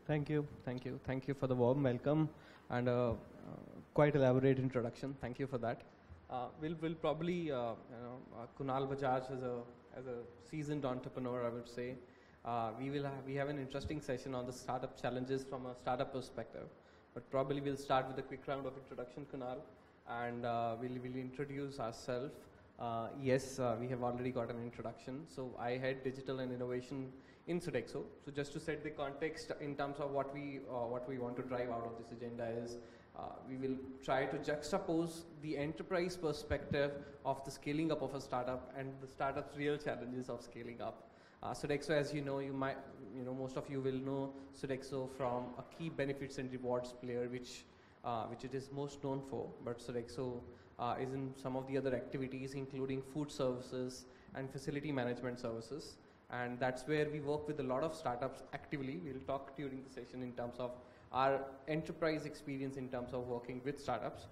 Thank you, thank you, thank you for the warm welcome and quite elaborate introduction. Thank you for that. We'll probably, Kunal Bajaj as a seasoned entrepreneur, I would say, we have an interesting session on the startup challenges from a startup perspective. But probably we'll start with a quick round of introduction, Kunal, and we'll introduce ourselves. Yes, we have already got an introduction. So I head digital and innovation in Sodexo. So just to set the context in terms of what we want to drive out of this agenda is we will try to juxtapose the enterprise perspective of the scaling up of a startup and the startup's real challenges of scaling up. Sodexo, as you know, most of you will know Sodexo from a key benefits and rewards player, which it is most known for. But Sodexo is in some of the other activities, including food services and facility management services. And that's where we work with a lot of startups actively. We'll talk during the session in terms of our enterprise experience in terms of working with startups.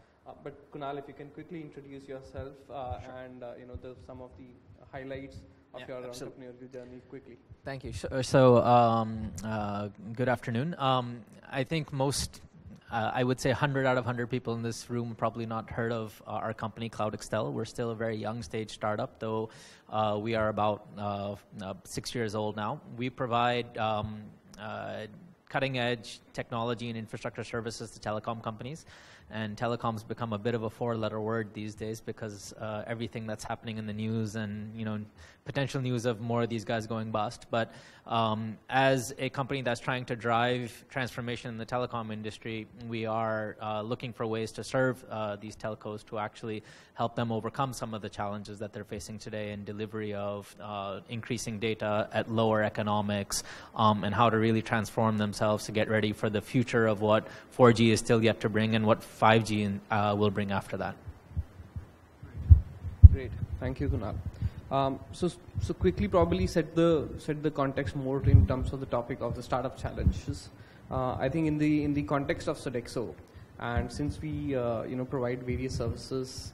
But Kunal, if you can quickly introduce yourself Sure. and some of the highlights of your entrepreneurial journey quickly. Thank you. So good afternoon. I think I would say 100 out of 100 people in this room probably not heard of our company, CloudExtel. We're still a very young stage startup, though we are about 6 years old now. We provide cutting edge technology and infrastructure services to telecom companies. And telecom's become a bit of a four-letter word these days because everything that's happening in the news and potential news of more of these guys going bust. But as a company that's trying to drive transformation in the telecom industry, we are looking for ways to serve these telcos to actually help them overcome some of the challenges that they're facing today in delivery of increasing data at lower economics and how to really transform themselves to get ready for the future of what 4G is still yet to bring and what 5G will bring after that. Great, thank you, Kunal. So quickly, probably set the context more in terms of the topic of the startup challenges. I think in the context of Sodexo, and since we provide various services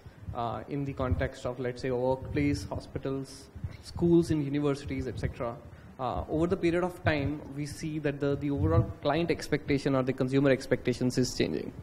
in the context of, let's say, workplace, hospitals, schools, and universities, etc. Over the period of time, we see that the overall client expectation or the consumer expectations is changing.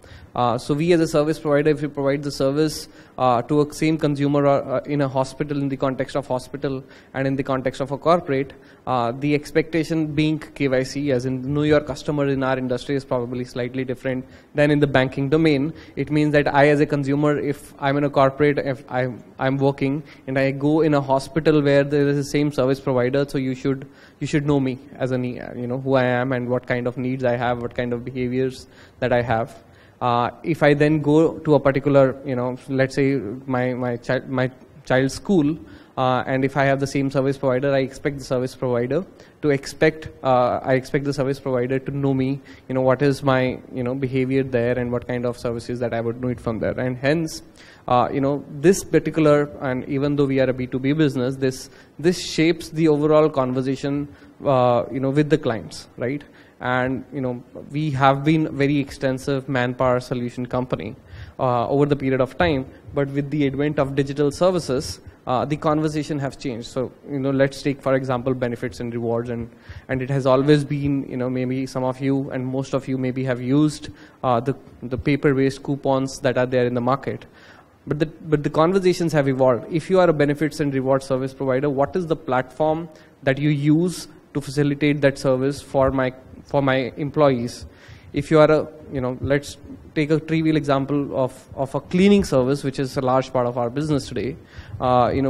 So we as a service provider, if we provide the service to a same consumer in a hospital, in the context of hospital and in the context of a corporate, the expectation being KYC, as in know your customer in our industry, is probably slightly different than in the banking domain. It means that I as a consumer, if I'm in a corporate, if I'm working and I go in a hospital where there is the same service provider, so you should know me as who I am and what kind of needs I have, what kind of behaviors that I have. If I then go to a particular, let's say my child's school, and if I have the same service provider, I expect the service provider to know me, what is my, behavior there and what kind of services that I would need from there. And hence, this particular, and even though we are a B2B business, this shapes the overall conversation, with the clients, right? And, we have been very extensive manpower solution company over the period of time, but with the advent of digital services, the conversation has changed. So, let's take, for example, benefits and rewards, and it has always been, maybe some of you and most of you maybe have used the paper-based coupons that are there in the market. But the conversations have evolved. If you are a benefits and reward service provider, what is the platform that you use to facilitate that service for my employees? If you are let's take a trivial example of a cleaning service, which is a large part of our business today.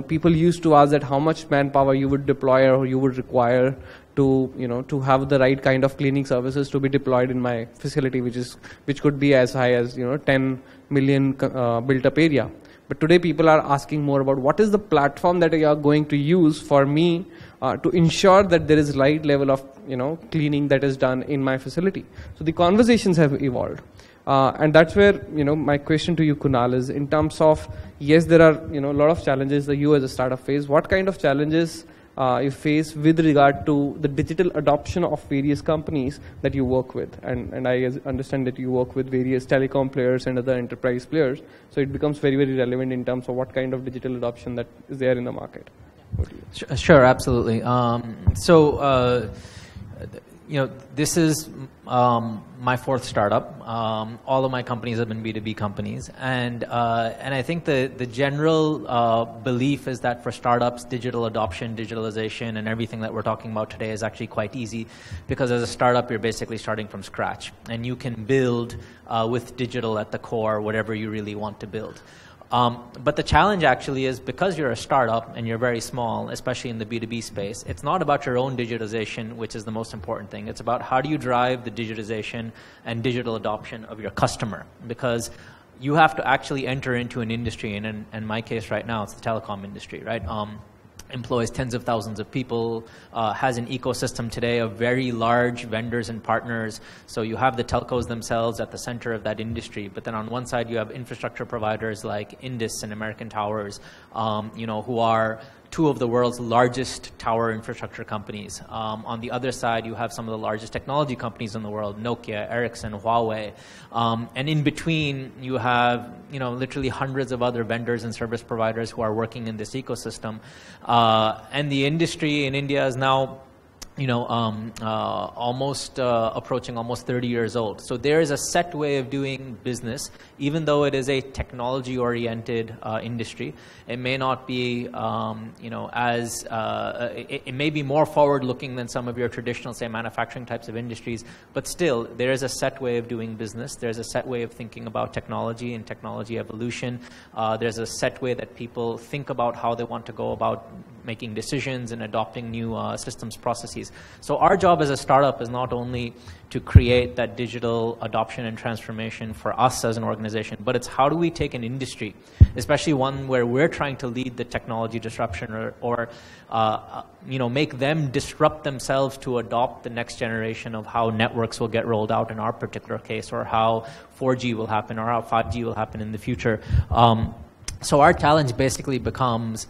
People used to ask that how much manpower you would deploy or you would require to have the right kind of cleaning services to be deployed in my facility, which could be as high as 10 million built up area. But today people are asking more about what is the platform that you are going to use for me to ensure that there is right level of cleaning that is done in my facility. So the conversations have evolved. And that's where my question to you, Kunal, is in terms of, yes, there are a lot of challenges that you as a startup face. What kind of challenges you face with regard to the digital adoption of various companies that you work with? And I understand that you work with various telecom players and other enterprise players, so it becomes very, very relevant in terms of what kind of digital adoption that is there in the market. Sure, absolutely. this is my fourth startup. All of my companies have been B2B companies, and I think the general belief is that for startups, digital adoption, digitalization, and everything that we're talking about today is actually quite easy, because as a startup, you're basically starting from scratch, and you can build with digital at the core whatever you really want to build. But the challenge actually is, because you're a startup and you're very small, especially in the B2B space, it's not about your own digitization, which is the most important thing. It's about how do you drive the digitization and digital adoption of your customer, because you have to actually enter into an industry, and in my case right now, it's the telecom industry, right? Employs tens of thousands of people, has an ecosystem today of very large vendors and partners. So you have the telcos themselves at the center of that industry, but then on one side you have infrastructure providers like Indus and American Towers, who are two of the world's largest tower infrastructure companies. On the other side, you have some of the largest technology companies in the world, Nokia, Ericsson, Huawei. And in between, you have literally hundreds of other vendors and service providers who are working in this ecosystem. And the industry in India is now approaching almost 30 years old. So there is a set way of doing business, even though it is a technology-oriented industry. It may not be, it may be more forward-looking than some of your traditional, say, manufacturing types of industries, but still, there is a set way of doing business. There's a set way of thinking about technology and technology evolution. There's a set way that people think about how they want to go about making decisions and adopting new systems processes. So our job as a startup is not only to create that digital adoption and transformation for us as an organization, but it's how do we take an industry, especially one where we're trying to lead the technology disruption or make them disrupt themselves to adopt the next generation of how networks will get rolled out in our particular case, or how 4G will happen, or how 5G will happen in the future. So our challenge basically becomes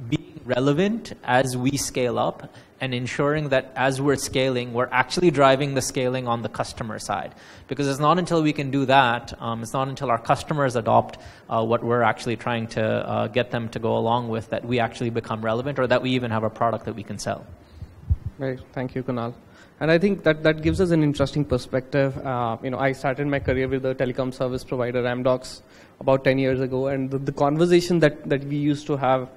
being relevant as we scale up, and ensuring that as we're scaling, we're actually driving the scaling on the customer side. Because it's not until we can do that, it's not until our customers adopt what we're actually trying to get them to go along with, that we actually become relevant, or that we even have a product that we can sell. Right. Thank you, Kunal. And I think that gives us an interesting perspective. I started my career with a telecom service provider, Amdocs, about 10 years ago, and the conversation that we used to have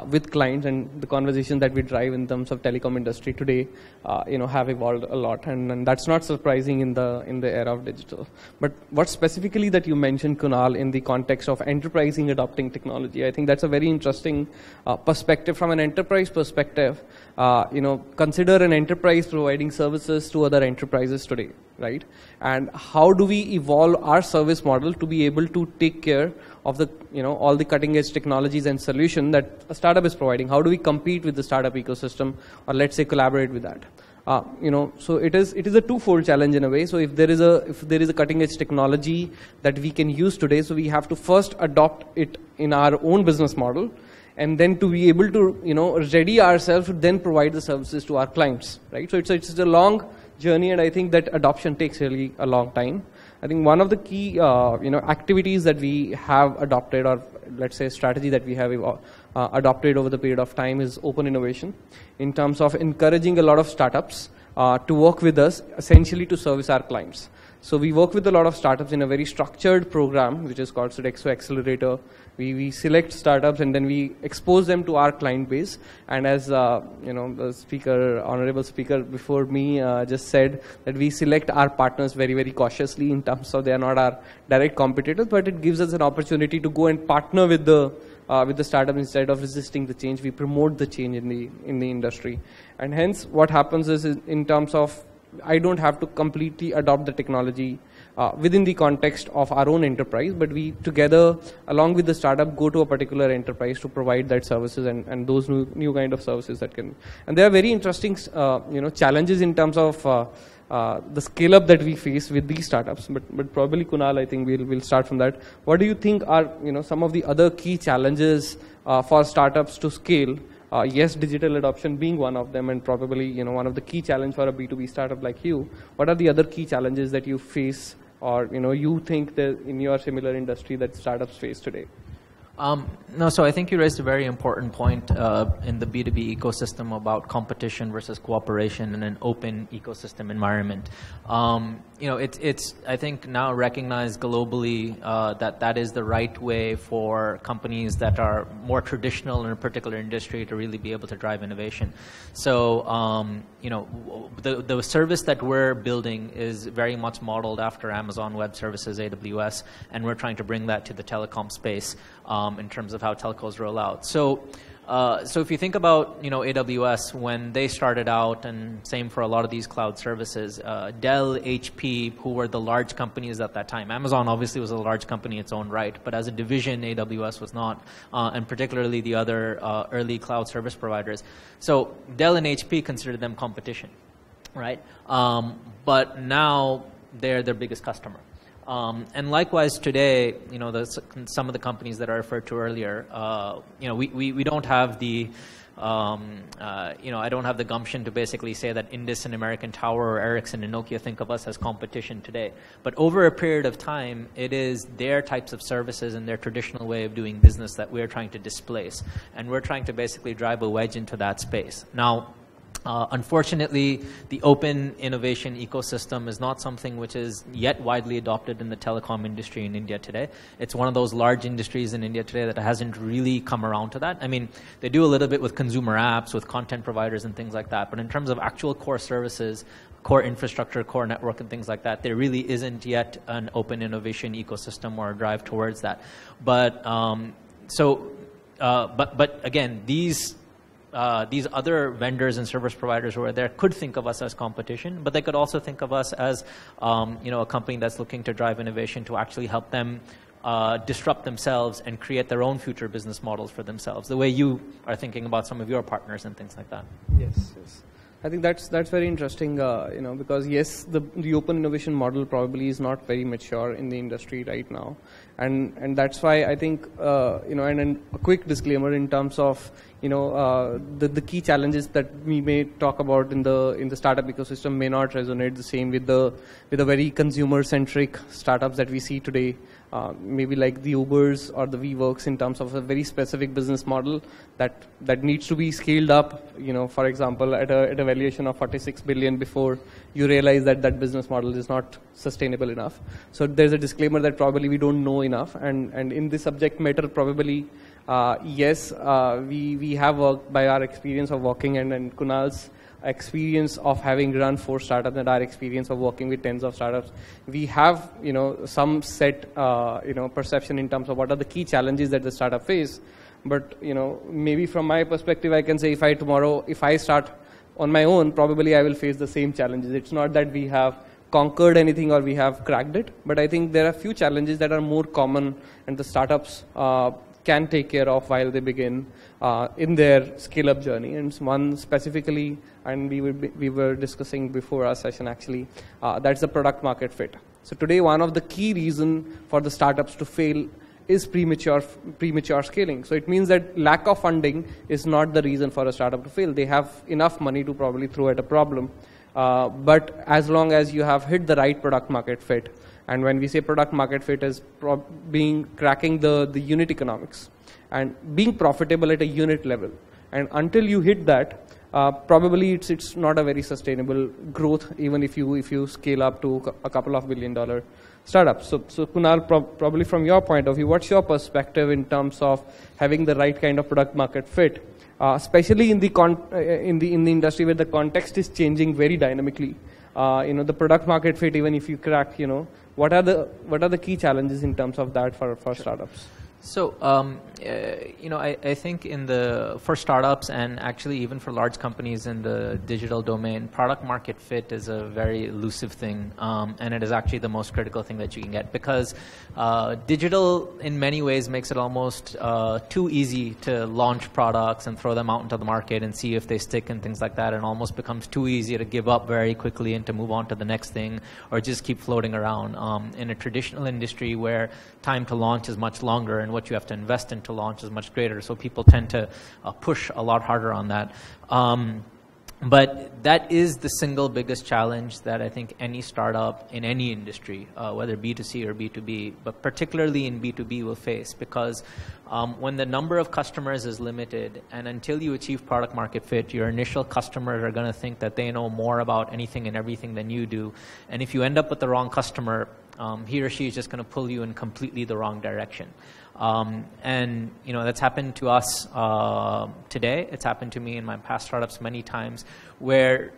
with clients, and the conversation that we drive in terms of telecom industry today, have evolved a lot, and that's not surprising in the era of digital. But what specifically that you mentioned, Kunal, in the context of enterprising adopting technology, I think that's a very interesting perspective. From an enterprise perspective, consider an enterprise providing services to other enterprises today, right? And how do we evolve our service model to be able to take care of the all the cutting edge technologies and solution that a startup is providing? How do we compete with the startup ecosystem, or let's say collaborate with that? So it is a twofold challenge in a way. So if there is a cutting edge technology that we can use today, so we have to first adopt it in our own business model, and then to be able to ready ourselves to then provide the services to our clients, right? So it's a long journey, and I think that adoption takes really a long time. I think one of the key activities that we have adopted, or let's say strategy that we have adopted over the period of time, is open innovation, in terms of encouraging a lot of startups to work with us, essentially to service our clients. So we work with a lot of startups in a very structured program, which is called Sodexo Accelerator. We select startups, and then we expose them to our client base. And as the honorable speaker before me just said, that we select our partners very, very cautiously, in terms of they are not our direct competitors, but it gives us an opportunity to go and partner with the startup. Instead of resisting the change, we promote the change in the industry. And hence, what happens is, in terms of, I don't have to completely adopt the technology within the context of our own enterprise, but we together, along with the startup, go to a particular enterprise to provide that services and those new kind of services that can. And there are very interesting challenges in terms of the scale up that we face with these startups. But probably, Kunal, I think we'll start from that. What do you think are some of the other key challenges for startups to scale? Yes, digital adoption being one of them, and probably one of the key challenge for a B2B startup like you. What are the other key challenges that you face, or you think that in your similar industry that startups face today? No, so I think you raised a very important point in the B2B ecosystem about competition versus cooperation in an open ecosystem environment. It's I think now recognized globally that is the right way for companies that are more traditional in a particular industry to really be able to drive innovation. So the service that we're building is very much modeled after Amazon Web Services, AWS, and we're trying to bring that to the telecom space in terms of how telcos roll out. So if you think about AWS when they started out, and same for a lot of these cloud services, Dell, HP, who were the large companies at that time. Amazon obviously was a large company in its own right, but as a division, AWS was not, and particularly the other early cloud service providers. So Dell and HP considered them competition, right? But now they're their biggest customer. And likewise today, some of the companies that I referred to earlier, we don't have the, I don't have the gumption to basically say that Indus and American Tower or Ericsson and Nokia think of us as competition today. But over a period of time, it is their types of services and their traditional way of doing business that we're trying to displace. And we're trying to basically drive a wedge into that space. Now, unfortunately, the open innovation ecosystem is not something which is yet widely adopted in the telecom industry in India today. It's one of those large industries in India today that hasn't really come around to that. I mean, they do a little bit with consumer apps, with content providers and things like that, but in terms of actual core services, core infrastructure, core network and things like that, there really isn't yet an open innovation ecosystem or a drive towards that. But again, these other vendors and service providers who are there could think of us as competition, but they could also think of us as a company that's looking to drive innovation to actually help them disrupt themselves and create their own future business models for themselves, the way you are thinking about some of your partners and things like that. Yes. I think that's very interesting, because yes, the open innovation model probably is not very mature in the industry right now, and that's why I think and a quick disclaimer in terms of the key challenges that we may talk about in the startup ecosystem may not resonate the same with the very consumer centric startups that we see today. Maybe like the Ubers or the WeWorks in terms of a very specific business model that needs to be scaled up, for example, at a valuation of 46 billion before you realize that business model is not sustainable enough. So there's a disclaimer that probably we don't know enough, and in this subject matter probably, yes, we have worked by our experience of working and Kunal's experience of having run 4 startups and our experience of working with tens of startups, we have some set perception in terms of what are the key challenges that the startup face. But maybe from my perspective, I can say if I start on my own, probably I will face the same challenges. It's not that we have conquered anything or we have cracked it, but I think there are a few challenges that are more common and the startups can take care of while they begin in their scale-up journey. And one specifically, and we were discussing before our session actually, that's the product market fit. So today, one of the key reasons for the startups to fail is premature scaling. So it means that lack of funding is not the reason for a startup to fail. They have enough money to probably throw at a problem, but as long as you have hit the right product market fit. And when we say product market fit is cracking the unit economics and being profitable at a unit level. And until you hit that, probably it's not a very sustainable growth, even if you scale up to a couple of $1 billion startups. So Kunal, probably from your point of view, what's your perspective in terms of having the right kind of product market fit, especially in the industry where the context is changing very dynamically? The product market fit, even if you crack, what are the key challenges in terms of that for startups? So, I think for startups and actually even for large companies in the digital domain, product market fit is a very elusive thing, and it is actually the most critical thing that you can get, because digital in many ways makes it almost too easy to launch products and throw them out into the market and see if they stick and things like that, and almost becomes too easy to give up very quickly and to move on to the next thing or just keep floating around. In a traditional industry where time to launch is much longer and what you have to invest into launch is much greater, so people tend to push a lot harder on that. But that is the single biggest challenge that I think any startup in any industry, whether B2C or B2B, but particularly in B2B will face, because when the number of customers is limited, and until you achieve product market fit, your initial customers are going to think that they know more about anything and everything than you do. And if you end up with the wrong customer, he or she is just going to pull you in completely the wrong direction. And that's happened to us today. It's happened to me in my past startups many times, where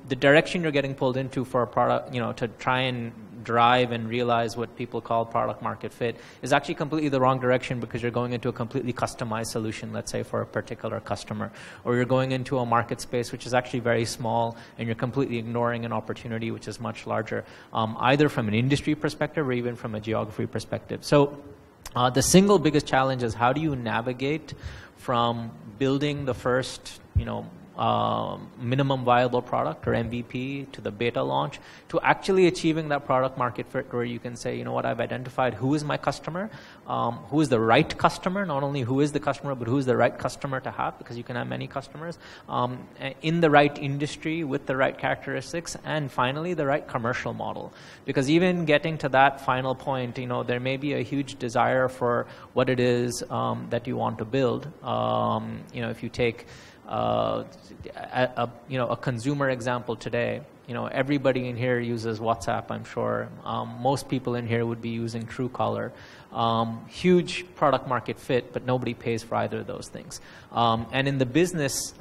the direction you're getting pulled into for a product, to try and drive and realize what people call product market fit, is actually completely the wrong direction, because you're going into a completely customized solution, let's say for a particular customer, or you're going into a market space which is actually very small, and you're completely ignoring an opportunity which is much larger, either from an industry perspective or even from a geography perspective. So the single biggest challenge is, how do you navigate from building the first, minimum viable product, or MVP, to the beta launch, to actually achieving that product market fit, where you can say, I've identified who is my customer, who is the right customer, not only who is the customer, but who is the right customer to have, because you can have many customers, in the right industry with the right characteristics, and finally the right commercial model. Because even getting to that final point, there may be a huge desire for what it is that you want to build. If you take a consumer example today, everybody in here uses WhatsApp, I'm sure. Most people in here would be using Truecaller. Huge product market fit, but nobody pays for either of those things. And in the business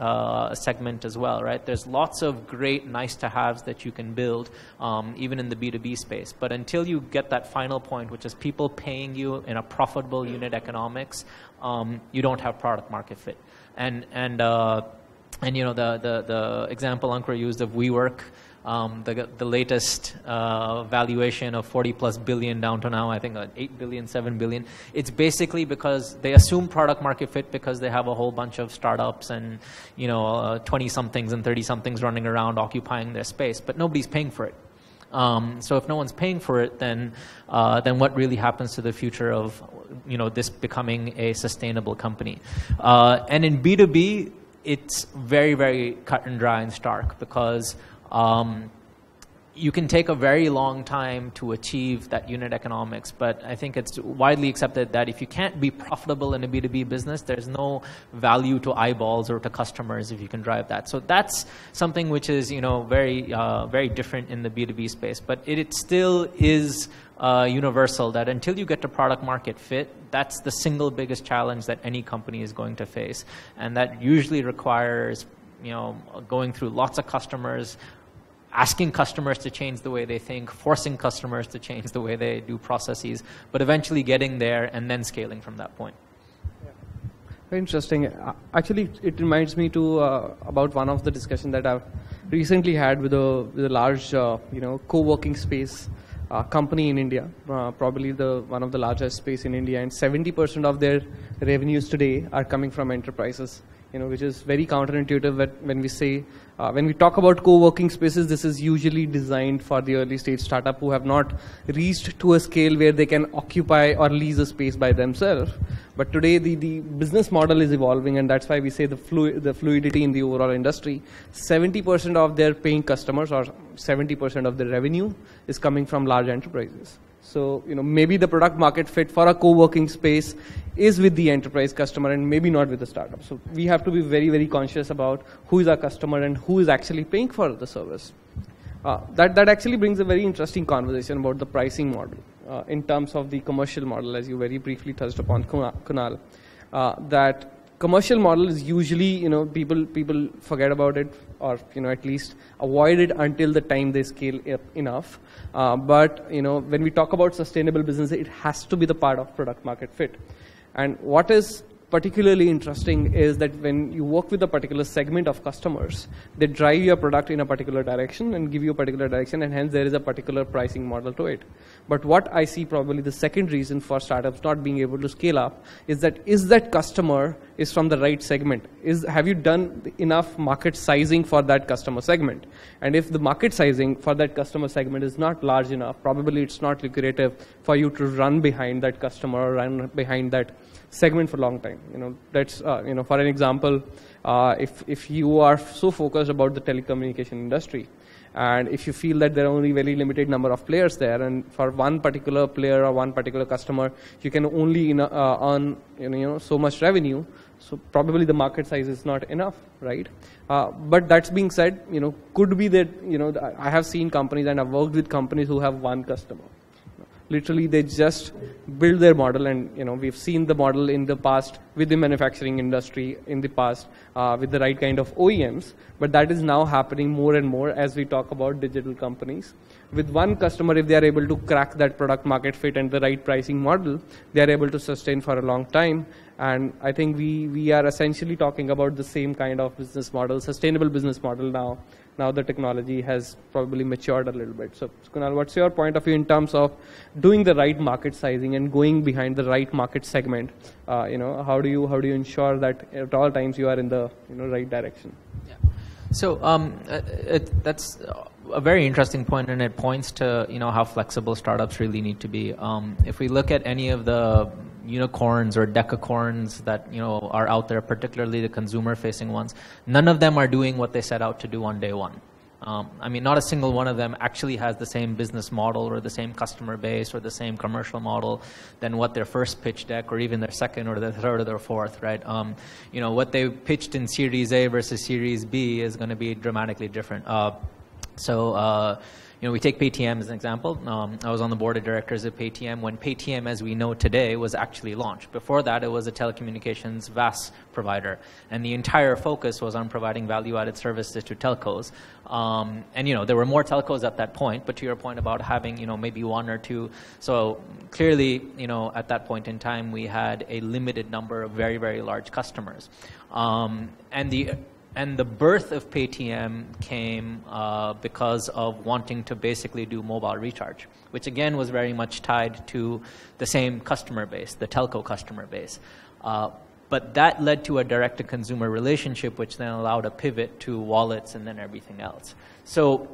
segment as well, right? There's lots of great nice to haves that you can build, even in the B2B space. But until you get that final point, which is people paying you in a profitable unit economics, you don't have product market fit. And the example Ankur used of WeWork, the latest valuation of 40+ billion down to now, I think 8 billion, 7 billion. It's basically because they assume product market fit, because they have a whole bunch of startups and 20-somethings and 30-somethings running around occupying their space, but nobody's paying for it. So if no one's paying for it, then what really happens to the future of this becoming a sustainable company? And in B2B, it's very, very cut and dry and stark, because you can take a very long time to achieve that unit economics, but I think it's widely accepted that if you can't be profitable in a B2B business, there's no value to eyeballs or to customers if you can drive that. So that's something which is very very different in the B2B space, but it still is universal, that until you get to product market fit, that's the single biggest challenge that any company is going to face, and that usually requires going through lots of customers, asking customers to change the way they think, forcing customers to change the way they do processes, but eventually getting there and then scaling from that point. Yeah. Very interesting. Actually, it reminds me to about one of the discussions that I've recently had with a large co-working space company in India, probably one of the largest space in India, and 70% of their revenues today are coming from enterprises. Which is very counterintuitive when we say, when we talk about co-working spaces, this is usually designed for the early stage startup who have not reached to a scale where they can occupy or lease a space by themselves. But today the business model is evolving, and that's why we say the fluidity in the overall industry. 70% of their paying customers, or 70% of the revenue, is coming from large enterprises. So, maybe the product market fit for a co-working space is with the enterprise customer and maybe not with the startup. So we have to be very, very conscious about who is our customer and who is actually paying for the service. That actually brings a very interesting conversation about the pricing model in terms of the commercial model, as you very briefly touched upon, Kunal. That commercial model is usually, people forget about it, or at least avoid it until the time they scale up enough. But when we talk about sustainable business, it has to be the part of product market fit. And what is particularly interesting is that when you work with a particular segment of customers, they drive your product in a particular direction and give you a particular direction, and hence there is a particular pricing model to it. But what I see probably the second reason for startups not being able to scale up is that customer is from the right segment. Have you done enough market sizing for that customer segment? And if the market sizing for that customer segment is not large enough, probably it's not lucrative for you to run behind that customer or run behind that segment for a long time. That's for an example, If you are so focused about the telecommunication industry, and if you feel that there are only very limited number of players there, and for one particular player or one particular customer, you can only earn so much revenue, so probably the market size is not enough, right? But that's being said, could be that I have seen companies and I've worked with companies who have one customer. Literally, they just build their model, and we've seen the model in the past with the manufacturing industry, in the past with the right kind of OEMs. But that is now happening more and more as we talk about digital companies. With one customer, if they are able to crack that product market fit and the right pricing model, they are able to sustain for a long time. And I think we are essentially talking about the same kind of business model, sustainable business model now. Now the technology has probably matured a little bit. So Kunal, what's your point of view in terms of doing the right market sizing and going behind the right market segment? How do you ensure that at all times you are in the right direction? Yeah. So that's a very interesting point, and it points to how flexible startups really need to be. If we look at any of the unicorns or decacorns that are out there, particularly the consumer-facing ones, none of them are doing what they set out to do on day one. I mean, not a single one of them actually has the same business model or the same customer base or the same commercial model than what their first pitch deck or even their second or their third or their fourth, right? What they pitched in Series A versus Series B is going to be dramatically different. We take Paytm as an example. I was on the board of directors of Paytm when Paytm, as we know today, was actually launched. Before that, it was a telecommunications VAS provider, and the entire focus was on providing value-added services to telcos. There were more telcos at that point, but to your point about having, maybe one or two. So clearly, at that point in time, we had a limited number of very, very large customers. And the birth of Paytm came because of wanting to basically do mobile recharge, which again was very much tied to the same customer base, the telco customer base. But that led to a direct-to-consumer relationship, which then allowed a pivot to wallets and then everything else. So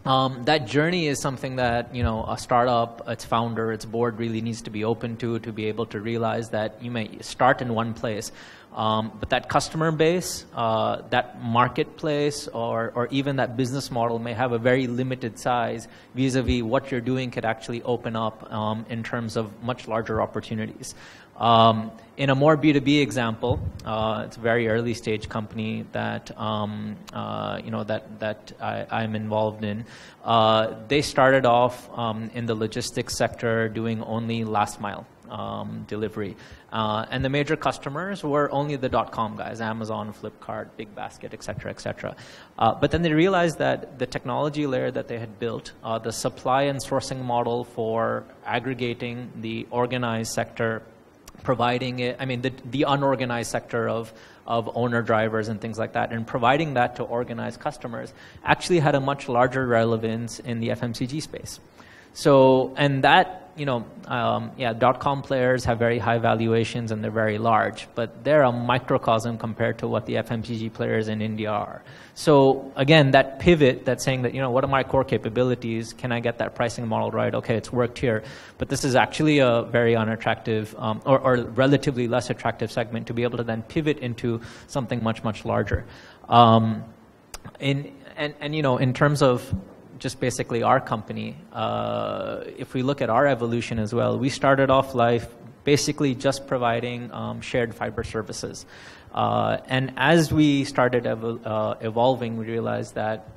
that journey is something that a startup, its founder, its board really needs to be open to be able to realize that you may start in one place, but that customer base, that marketplace, or even that business model may have a very limited size vis-a-vis what you're doing could actually open up in terms of much larger opportunities. In a more B2B example, it's a very early stage company that that I'm involved in. They started off in the logistics sector doing only last mile delivery, and the major customers were only the .com guys: Amazon, Flipkart, Big Basket, etc., etc. But then they realized that the technology layer that they had built, the supply and sourcing model for aggregating the organized sector, providing it, the unorganized sector of owner drivers and things like that, and providing that to organized customers actually had a much larger relevance in the FMCG space. So, and that, .com players have very high valuations and they're very large, but they're a microcosm compared to what the FMCG players in India are. So again, that pivot, that's saying that, what are my core capabilities? Can I get that pricing model right? Okay, it's worked here, but this is actually a very unattractive or relatively less attractive segment to be able to then pivot into something much, much larger. In terms of just basically our company, if we look at our evolution as well, we started off life basically just providing shared fiber services. And as we started evolving, we realized that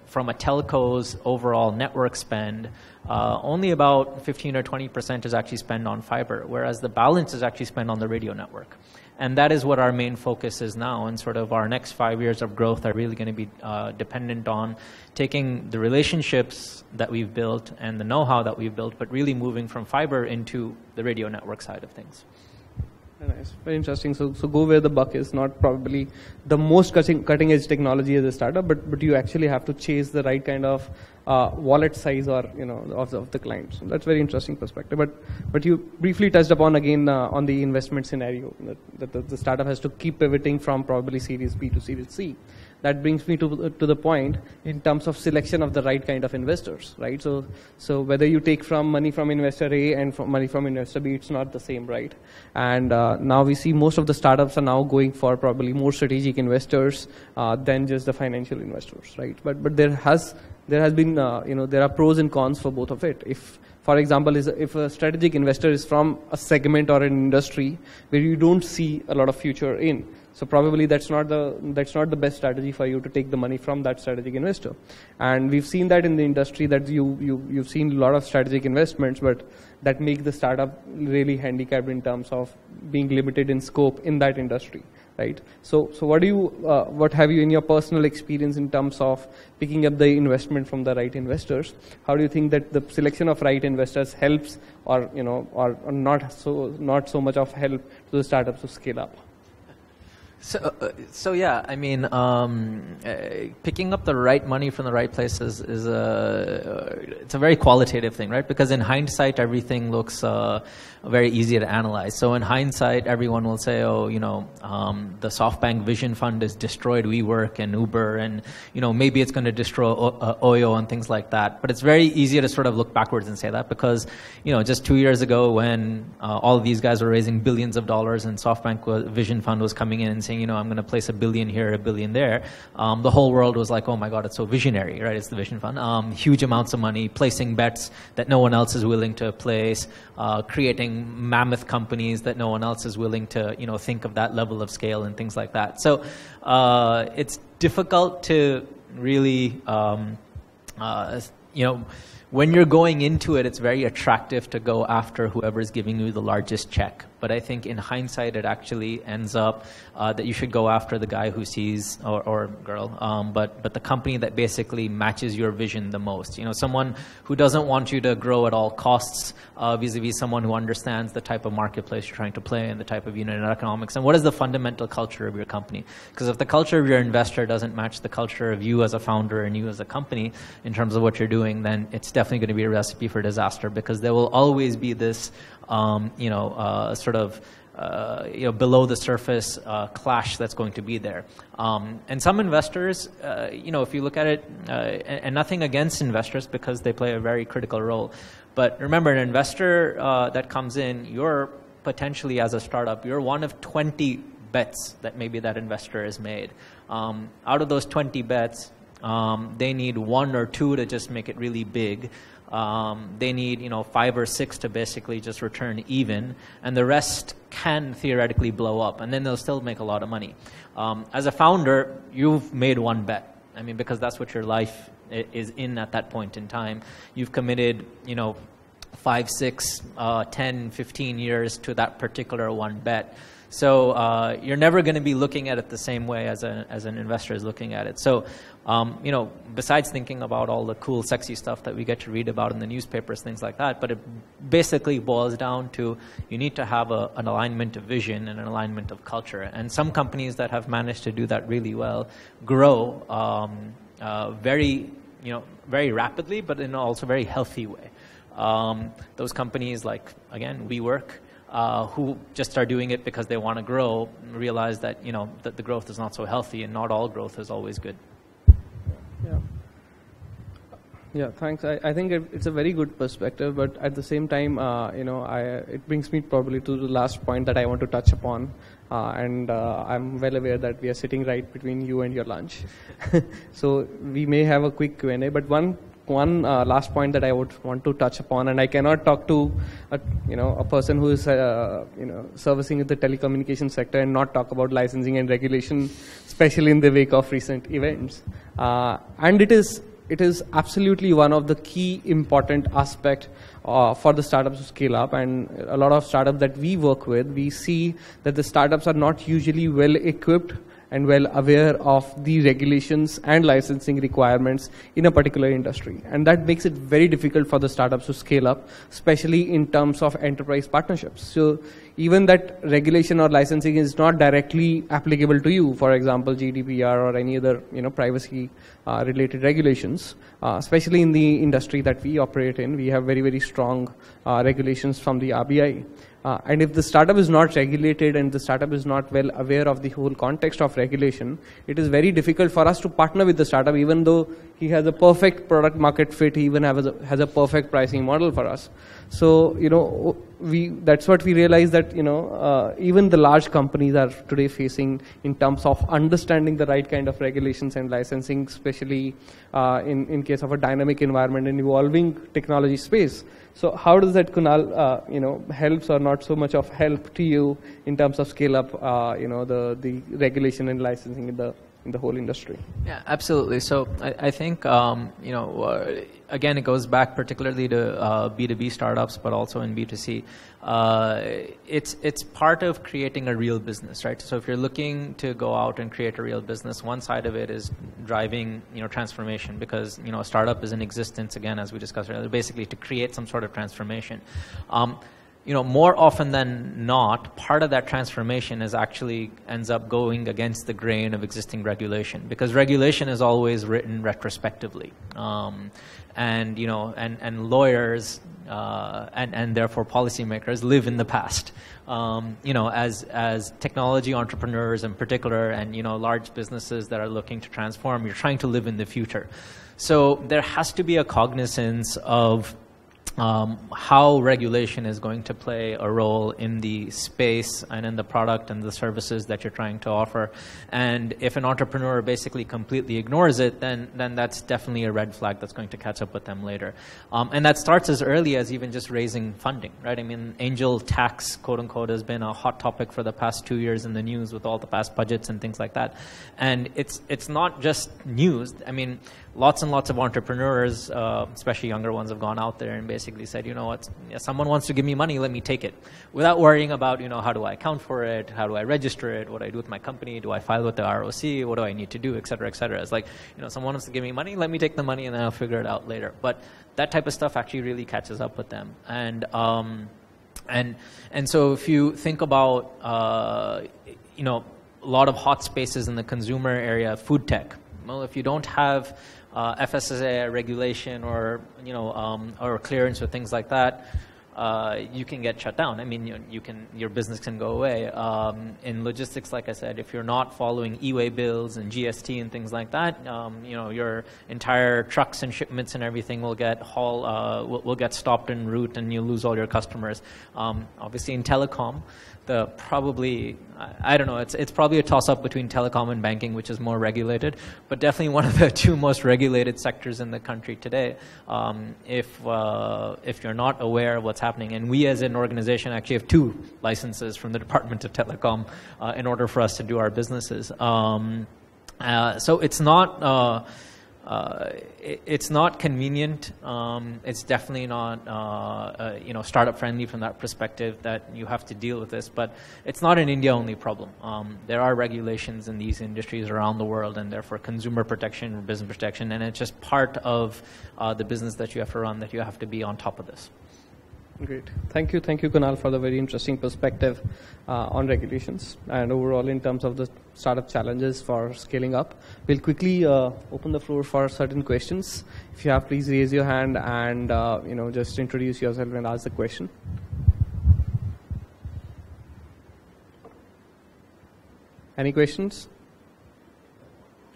from a telco's overall network spend, only about 15 or 20% is actually spent on fiber, whereas the balance is actually spent on the radio network. And that is what our main focus is now, and sort of our next 5 years of growth are really going to be dependent on taking the relationships that we've built and the know-how that we've built, but really moving from fiber into the radio network side of things. Very nice, very interesting. So go where the buck is, not probably the most cutting edge technology as a startup, but you actually have to chase the right kind of wallet size or of the client. So that's very interesting perspective. But you briefly touched upon again on the investment scenario that the startup has to keep pivoting from probably Series B to Series C. that brings me to the point in terms of selection of the right kind of investors, right? So whether you take money from investor A and money from investor B, it's not the same, right? And now we see most of the startups are now going for probably more strategic investors than just the financial investors, right? But there has been there are pros and cons for both of it. If, for example, if a strategic investor is from a segment or an industry where you don't see a lot of future in, so probably that's not the best strategy for you to take the money from that strategic investor. And we've seen that in the industry, that you've seen a lot of strategic investments, but that make the startup really handicapped in terms of being limited in scope in that industry, right? So what have you in your personal experience in terms of picking up the investment from the right investors? How do you think that the selection of right investors helps, or not so much of help to the startups to scale up? So yeah, I mean, picking up the right money from the right places is it's a very qualitative thing, right? Because in hindsight, everything looks very easy to analyze. So in hindsight, everyone will say, oh, the SoftBank Vision Fund has destroyed WeWork and Uber, and maybe it's going to destroy Oyo and things like that. But it's very easy to sort of look backwards and say that, because just 2 years ago, when all of these guys were raising billions of dollars and SoftBank Vision Fund was coming in and saying, I'm going to place $1 billion here, $1 billion there, the whole world was like, oh my God, it's so visionary, right? It's the Vision Fund. Huge amounts of money, placing bets that no one else is willing to place, creating mammoth companies that no one else is willing to, think of that level of scale and things like that. So it's difficult to really, when you're going into it, it's very attractive to go after whoever's giving you the largest check. But I think in hindsight, it actually ends up that you should go after the guy who sees, or girl, but the company that basically matches your vision the most. Someone who doesn't want you to grow at all costs, vis-a-vis someone who understands the type of marketplace you're trying to play and the type of unit economics, and what is the fundamental culture of your company. Because if the culture of your investor doesn't match the culture of you as a founder and you as a company in terms of what you're doing, then it's definitely going to be a recipe for disaster, because there will always be this sort of below the surface clash that's going to be there. And some investors, if you look at it, and nothing against investors because they play a very critical role, but remember, an investor that comes in, you're potentially, as a startup, you're one of 20 bets that maybe that investor has made. Out of those 20 bets, they need 1 or 2 to just make it really big. They need 5 or 6 to basically just return even, and the rest can theoretically blow up, and then they'll still make a lot of money. As a founder, you've made 1 bet. I mean, because that's what your life is in at that point in time. You've committed 5, 6, 10, 15 years to that particular 1 bet. So you're never going to be looking at it the same way as an investor is looking at it. So, besides thinking about all the cool, sexy stuff that we get to read about in the newspapers, things like that, but it basically boils down to you need to have an alignment of vision and an alignment of culture. And some companies that have managed to do that really well grow very rapidly, but in also a very healthy way. Those companies like, again, WeWork, who just are doing it because they want to grow, realize that that the growth is not so healthy, and not all growth is always good. Yeah, thanks. I think it's a very good perspective, but at the same time, it brings me probably to the last point that I want to touch upon, and I'm well aware that we are sitting right between you and your lunch, so we may have a quick Q&A. But one last point that I would want to touch upon, and I cannot talk to a person who is servicing the telecommunication sector and not talk about licensing and regulation, especially in the wake of recent events. And it is absolutely one of the key important aspect for the startups to scale up. And a lot of startups that we work with, we see that the startups are not usually well equipped and well aware of the regulations and licensing requirements in a particular industry. And that makes it very difficult for the startups to scale up, especially in terms of enterprise partnerships. So even that regulation or licensing is not directly applicable to you, for example, GDPR or any other privacy related regulations, especially in the industry that we operate in. We have very, very strong regulations from the RBI. And if the startup is not regulated and the startup is not well aware of the whole context of regulation, it is very difficult for us to partner with the startup, even though he has a perfect product market fit, he even has a perfect pricing model for us. So, that's what we realize, that, even the large companies are today facing in terms of understanding the right kind of regulations and licensing, especially in case of a dynamic environment and evolving technology space. So how does that, Kunal, helps or not so much of help to you in terms of scale up, the regulation and licensing in the whole industry? Yeah, absolutely. So I think, again, it goes back particularly to B2B startups, but also in B2C. It's part of creating a real business, right? So if you're looking to go out and create a real business, one side of it is driving, transformation, because, a startup is in existence, again, as we discussed earlier, basically to create some sort of transformation. More often than not, part of that transformation is actually ends up going against the grain of existing regulation, because regulation is always written retrospectively, and lawyers and therefore policymakers live in the past. As technology entrepreneurs in particular, and large businesses that are looking to transform, you're trying to live in the future. So there has to be a cognizance of how regulation is going to play a role in the space and in the product and the services that you're trying to offer. And if an entrepreneur basically completely ignores it, then that's definitely a red flag that's going to catch up with them later. And that starts as early as even just raising funding, right? I mean, angel tax, quote unquote, has been a hot topic for the past 2 years in the news with all the past budgets and things like that. And it's not just news. I mean, lots and lots of entrepreneurs, especially younger ones, have gone out there and basically said, you know what, someone wants to give me money, let me take it, without worrying about, how do I account for it, how do I register it, what do I do with my company, do I file with the ROC, what do I need to do, et cetera, et cetera. It's like, someone wants to give me money, let me take the money and then I'll figure it out later. But that type of stuff actually really catches up with them. And so if you think about, a lot of hot spaces in the consumer area, food tech, well, if you don't have FSSA regulation or or clearance or things like that, you can get shut down. I mean, your business can go away. In logistics, like I said, if you're not following e-way bills and GST and things like that, your entire trucks and shipments and everything will get stopped en route, and you'll lose all your customers. Obviously, in telecom, I don't know, it's probably a toss-up between telecom and banking, which is more regulated, but definitely one of the two most regulated sectors in the country today. If you're not aware of what's happening, and we as an organization actually have 2 licenses from the Department of Telecom in order for us to do our businesses. So it's not convenient. It's definitely not startup friendly from that perspective, that you have to deal with this. But it's not an India only problem. There are regulations in these industries around the world, and therefore consumer protection, business protection, and it's just part of the business that you have to run, that you have to be on top of this. Great. Thank you, Kunal, for the very interesting perspective on regulations and overall in terms of the startup challenges for scaling up. We'll quickly open the floor for certain questions. If you have, please raise your hand and just introduce yourself and ask the question. Any questions?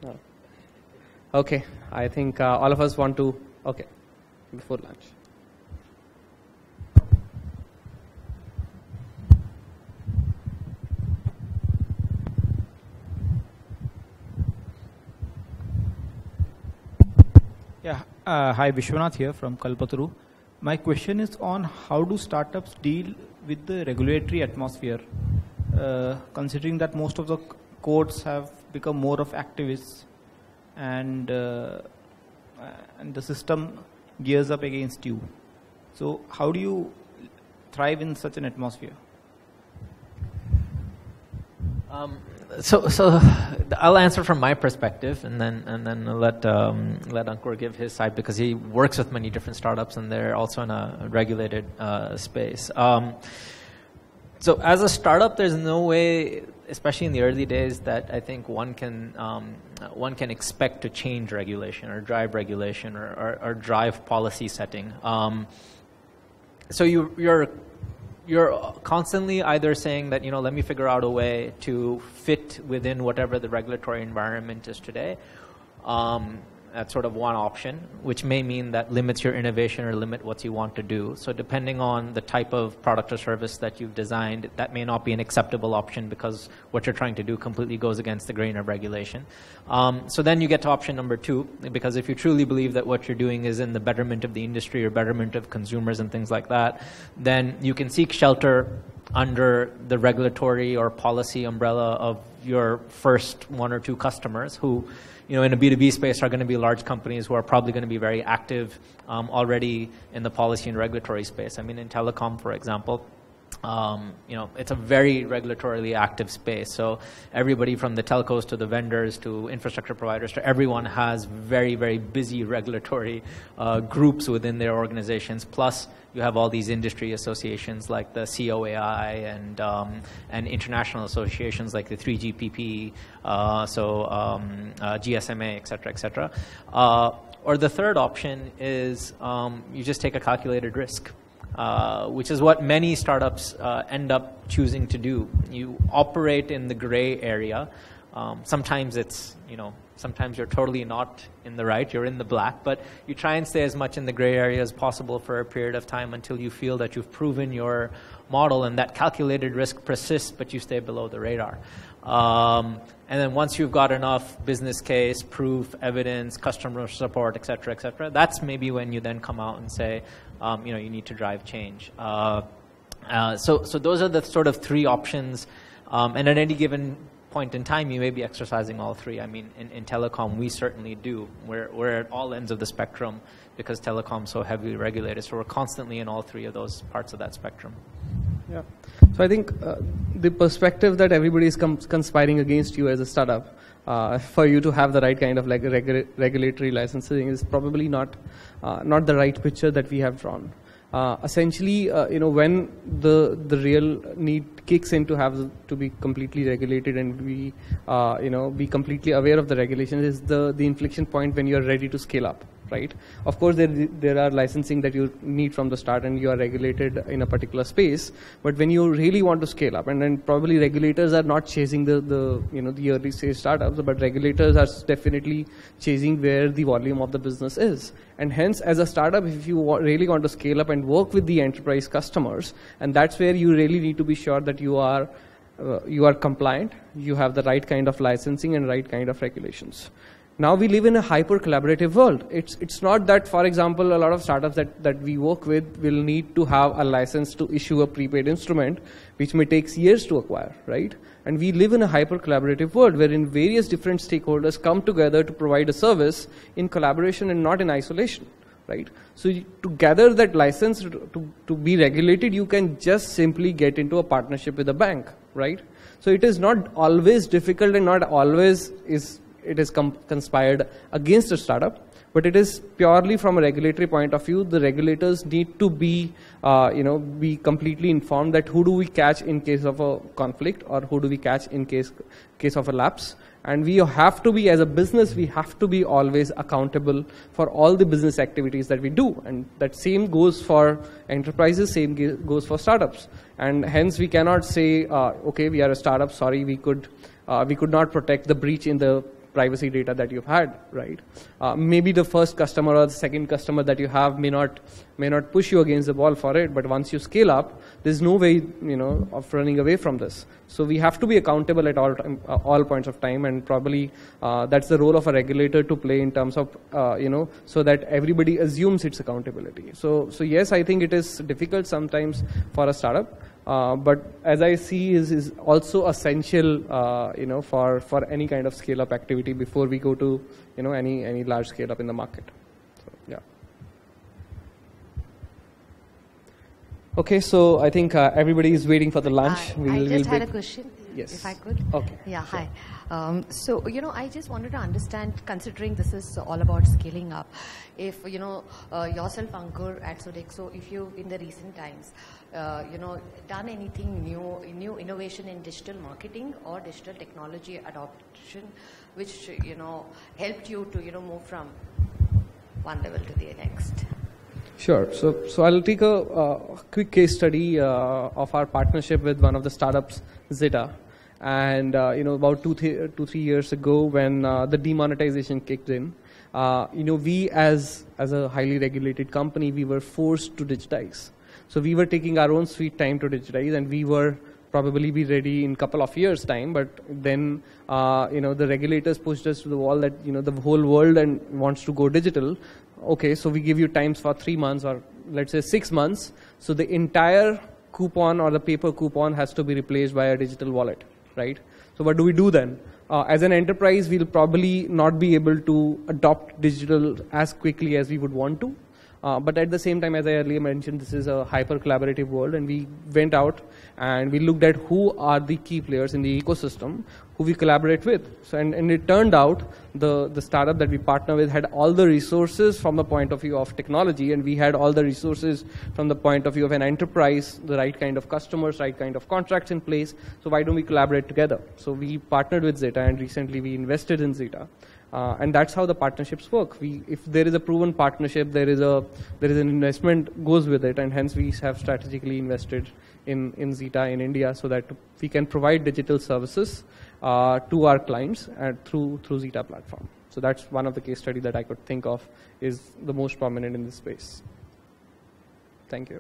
No. Okay. I think all of us want to. Okay. Before lunch. Yeah, hi, Vishwanath here from Kalpataru. My question is on how do startups deal with the regulatory atmosphere, considering that most of the codes have become more of activists, and the system gears up against you. So how do you thrive in such an atmosphere? So I'll answer from my perspective, and then let Ankur give his side, because he works with many different startups and they're also in a regulated space. So as a startup, there's no way, especially in the early days, that I think one can expect to change regulation or drive regulation or drive policy setting. So you're you're constantly either saying that, let me figure out a way to fit within whatever the regulatory environment is today. That's sort of one option, which may mean that limits your innovation or limit what you want to do. So depending on the type of product or service that you've designed, that may not be an acceptable option because what you're trying to do completely goes against the grain of regulation. So then you get to option number 2, because if you truly believe that what you're doing is in the betterment of the industry or betterment of consumers and things like that, then you can seek shelter under the regulatory or policy umbrella of your first 1 or 2 customers who, in a B2B space are going to be large companies who are probably going to be very active already in the policy and regulatory space. I mean, in telecom, for example, it's a very regulatorily active space. So everybody from the telcos to the vendors to infrastructure providers to everyone has very, very busy regulatory groups within their organizations. Plus, you have all these industry associations like the COAI and international associations like the 3GPP, GSMA, et cetera, et cetera. Or the third option is you just take a calculated risk. Which is what many startups end up choosing to do. You operate in the gray area. Sometimes it's, sometimes you're totally not in the right, you're in the black, but you try and stay as much in the gray area as possible for a period of time until you feel that you've proven your model and that calculated risk persists, but you stay below the radar. And then once you've got enough business case, proof, evidence, customer support, et cetera, that's maybe when you then come out and say, you need to drive change. So those are the sort of 3 options. And at any given point in time, you may be exercising all 3. I mean, in telecom, we certainly do. We're at all ends of the spectrum because telecom's so heavily regulated. So we're constantly in all 3 of those parts of that spectrum. Yeah. So I think the perspective that everybody is conspiring against you as a startup for you to have the right kind of like regulatory licensing is probably not the right picture that we have drawn. Essentially, when the real need kicks in to have to be completely regulated and be completely aware of the regulations is the inflection point when you are ready to scale up. Right. Of course, there are licensing that you need from the start, and you are regulated in a particular space. But when you really want to scale up, and then probably regulators are not chasing the early stage startups, but regulators are definitely chasing where the volume of the business is. And hence, as a startup, if you really want to scale up and work with the enterprise customers, and that's where you really need to be sure that you are compliant, you have the right kind of licensing and right kind of regulations. Now we live in a hyper-collaborative world. It's not that, for example, a lot of startups that we work with will need to have a license to issue a prepaid instrument, which may take years to acquire, right? And we live in a hyper-collaborative world wherein various different stakeholders come together to provide a service in collaboration and not in isolation, right? So to gather that license to be regulated, you can just simply get into a partnership with a bank, right? So it is not always difficult and not always it is conspired against a startup, but it is purely from a regulatory point of view. The regulators need to be completely informed that who do we catch in case of a conflict or who do we catch in case of a lapse. And we have to be, as a business, we have to be always accountable for all the business activities that we do. And that same goes for enterprises, same goes for startups. And hence we cannot say, okay, we are a startup, sorry, we could not protect the breach in the privacy data that you've had, right? Maybe the first customer or the second customer that you have may not push you against the wall for it, but once you scale up, there's no way, of running away from this. So we have to be accountable at all points of time, and probably that's the role of a regulator to play in terms of, so that everybody assumes its accountability. So yes, I think it is difficult sometimes for a startup. But as I see is also essential, for any kind of scale-up activity before we go to, any large scale-up in the market. So, yeah. Okay, so I think everybody is waiting for the lunch. I just had a question. Yes. If I could. Okay. Yeah, sure. Hi. So, I just wanted to understand, considering this is all about scaling up, if, yourself, Ankur, at Sodexo, if you, in the recent times, done anything new innovation in digital marketing or digital technology adoption, which, helped you to, move from one level to the next? Sure. So I'll take a quick case study of our partnership with one of the startups, Zeta. And about 2-3 years ago, when the demonetization kicked in, we as a highly regulated company, we were forced to digitize. So we were taking our own sweet time to digitize, and we were probably be ready in a couple of years' time. But then, the regulators pushed us to the wall that the whole world wants to go digital. Okay, so we give you times for 3 months, or let's say 6 months. So the entire coupon or the paper coupon has to be replaced by a digital wallet, right? So what do we do then? As an enterprise, we'll probably not be able to adopt digital as quickly as we would want to. But at the same time, as I earlier mentioned, this is a hyper-collaborative world, and we went out and we looked at who are the key players in the ecosystem who we collaborate with. So, and it turned out the startup that we partner with had all the resources from the point of view of technology, and we had all the resources from the point of view of an enterprise, the right kind of customers, right kind of contracts in place. So why don't we collaborate together? So we partnered with Zeta, and recently we invested in Zeta. And that's how the partnerships work. If there is a proven partnership, there is an investment goes with it, and hence we have strategically invested in Zeta in India so that we can provide digital services to our clients through Zeta platform. So that's one of the case study that I could think of is the most prominent in this space. Thank you.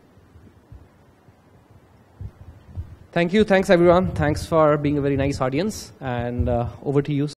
Thank you. Thanks everyone. Thanks for being a very nice audience, and over to you.